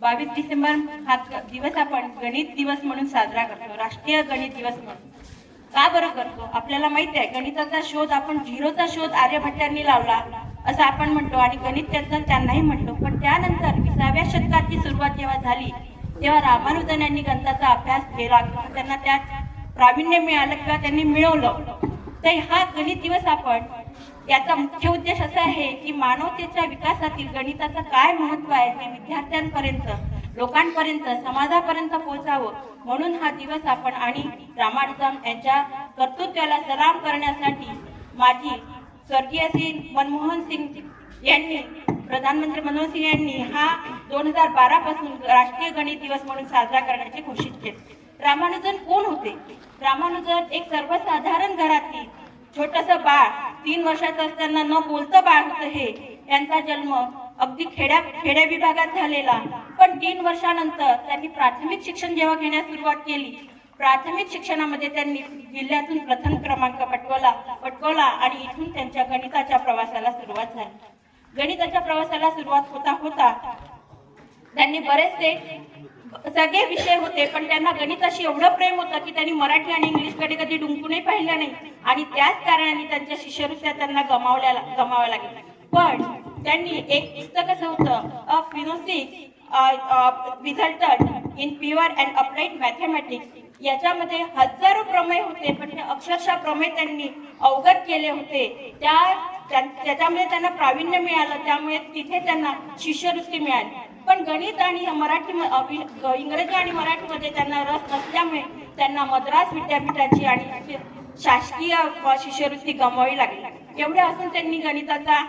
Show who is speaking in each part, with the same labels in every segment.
Speaker 1: 22 डिसेंबर हा दिवस आपण गणित दिवस म्हणून साजरा करतो, राष्ट्रीय गणित दिवस म्हणून. का बरं करतो? आपल्याला माहिती आहे गणिताचा शोध आपण झिरोचा शोध आर्यभट्टांनी लावला असं आपण म्हणतो आणि गणित त्यांनाही म्हणतो. पण त्यानंतर 20व्या शतकाची सुरुवात जेव्हा झाली तेव्हा रामानुजन यांनी गणिताचा अभ्यास केला, त्यांना त्यात प्रावीण्य मिळालं किंवा त्यांनी मिळवलं. तर हा गणित दिवस आपण याचा मुख्य उद्देश असा आहे की मानवतेच्या विकासातील गणिताचं काय महत्व आहे ते विद्यार्थ्यांपर्यंत, लोकांपर्यंत, समाजापर्यंत पोहोचावं म्हणून हा दिवस आपण आणि रामानुजन यांच्या कर्तृत्वाला सलाम करण्यासाठी माजी स्वर्गीय श्री मनमोहन सिंग यांनी, प्रधानमंत्री मनमोहन सिंग यांनी हा 2012 पासून राष्ट्रीय गणित दिवस म्हणून साजरा करण्याचे घोषित केले. रामानुजन कोण होते? रामानुजन एक सर्वसाधारण घरातील छोटस बाळ, 3 वर्षाचं असताना न बोलतं बाळ होतं हे. यांचा जन्म अगदी खेड्या विभागात झालेला. पण 3 वर्षानंतर त्यांनी प्राथमिक शिक्षण जेव्हा घेण्यास सुरुवात केली, प्राथमिक शिक्षणामध्ये त्यांनी जिल्ह्यातून प्रथम क्रमांक पटकवला आणि इथून त्यांच्या गणिताच्या प्रवासाला सुरुवात झाली. गणिताच्या प्रवासाला सुरुवात होता त्यांनी बरेचसे सगळे विषय होते, पण त्यांना गणिताशी एवढं प्रेम होतं की त्यांनी मराठी आणि इंग्लिशकडे कधी डुंकूनही पाहिलं नाही आणि त्याच कारणाने त्यांच्या शिष्यवृत्त्या त्यांना गमाव्या लागल्या. पण त्यांनी एक पुस्तक असं होतं, अ फिनोसिस resulted in pure and applied mathematics. याच्यामध्ये हजारो प्रमेय होते, पण ते अक्षरशः प्रमेय त्यांनी अवगत केले होते. त्याच्यामध्ये त्यांना प्रावीण्य मिळालं, त्यामुळे तिथे त्यांना शिष्यवृत्ती मिळाली. पण गणित आणि इंग्रजी आणि मराठीमध्ये त्यांना रस नसल्यामुळे त्यांना मद्रास विद्यापीठाची आणि शासकीय शिष्यवृत्ती गमवावी लागली. एवढे असून त्यांनी गणिताचा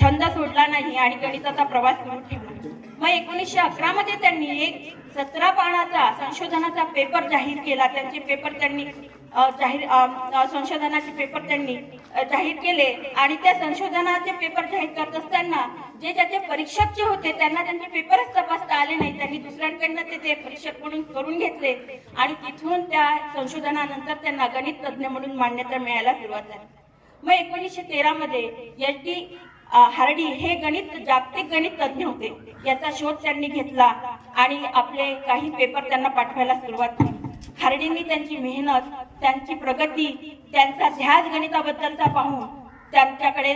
Speaker 1: छंद सोडला नाही आणि गणिताचा प्रवास सुरू ठेवला. मग 1911 मध्ये त्यांनी एक 17 पानाचा संशोधनाचा पेपर जाहीर केला. त्यांचे पेपर त्यांनी संशोधनाचे पेपर त्यांनी जाहीर केले आणि त्या संशोधनाचे पेपर जाहीर करत असताना जे ज्याचे परीक्षक जे होते त्यांना त्यांचे पेपरच तपासता आले नाही. त्यांनी दुसऱ्यांकडनं ते परीक्षक म्हणून करून घेतले आणि तिथून त्या संशोधनानंतर त्यांना गणित तज्ज्ञ म्हणून मान्यता मिळायला सुरुवात झाली. मग 1913 मध्ये HD हार्डी हे जागतिक गणित तज्ज्ञ होते. याचा शोध त्यांनी घेतला आणि आपले काही पेपर त्यांना पाठवायला सुरुवात केली. हार्डींनी त्यांची मेहनत, त्यांची प्रगती, त्यांचा ध्यास गणिताबद्दलचा पाहून त्यांच्याकडे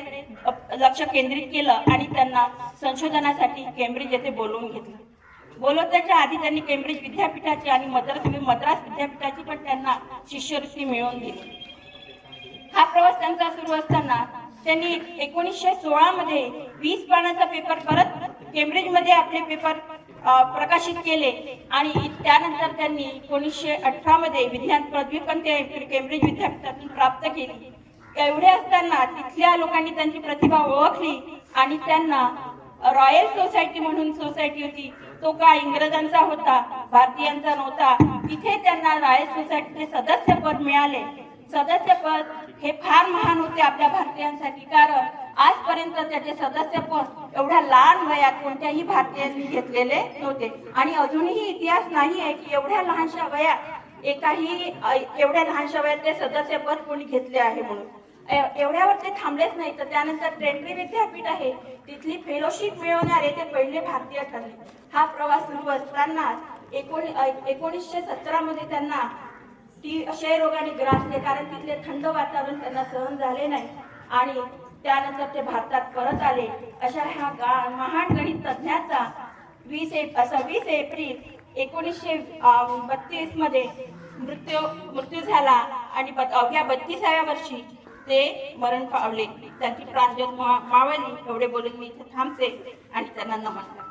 Speaker 1: लक्ष केंद्रित केलं आणि त्यांना संशोधनासाठी केम्ब्रिज येथे बोलवून घेतलं. बोलवण्याच्या आधी त्यांनी केम्ब्रिज विद्यापीठाची आणि मद्रास विद्यापीठाची पण त्यांना शिष्यवृत्ती मिळवून दिली. हा प्रवास त्यांचा सुरू असताना त्यांनी 1916 मध्ये 20 पानाचा पेपर परत केम्ब्रिजमध्ये आपले पेपर प्रकाशित केले आणि त्यानंतर त्यांनी 1918 मध्ये विज्ञान पदवी पण ते केम्ब्रिज विद्यापीठातून प्राप्त केली. एवढे असताना तिथल्या लोकांनी त्यांची प्रतिभा ओळखली आणि त्यांना रॉयल सोसायटी म्हणून सोसायटी होती, तो का इंग्रजांचा होता, भारतीयांचा नव्हता, तिथे त्यांना रॉयल सोसायटीचे सदस्यपद मिळाले. सदस्यपद हे फार महान होते आपल्या भारतीयांसाठी, कारण आजपर्यंत त्याचे सदस्यपद एवढ्या लहान वयात कोणत्याही भारतीयांनी घेतलेले नव्हते आणि अजूनही इतिहास नाही आहे की एवढ्या लहानशा वयात एवढ्या लहानशा वयात ते सदस्यपद कोणी घेतले आहे म्हणून. एवढ्यावर ते थांबलेच नाही, तर त्यानंतर ट्रेंटरी विद्यापीठ आहे तिथली फेलोशिप मिळवणारे ते पहिले भारतीय ठरले. हा प्रवास सुरू असताना 1917 मध्ये त्यांना क्षयरोगाने ग्रासले, कारण तिथले थंड वातावरण त्यांना सहन झाले नाही आणि त्यानंतर ते भारतात परत आले. अशा ह्या महान गणित तज्ज्ञाचा 20 एप्रिल 1932 मध्ये मृत्यू झाला आणि अवघ्या 32व्या वर्षी ते मरण पावले. त्यांची प्राणज्योत मावळली. एवढे बोलून मी इथे थांबते आणि त्यांना नमस्कार.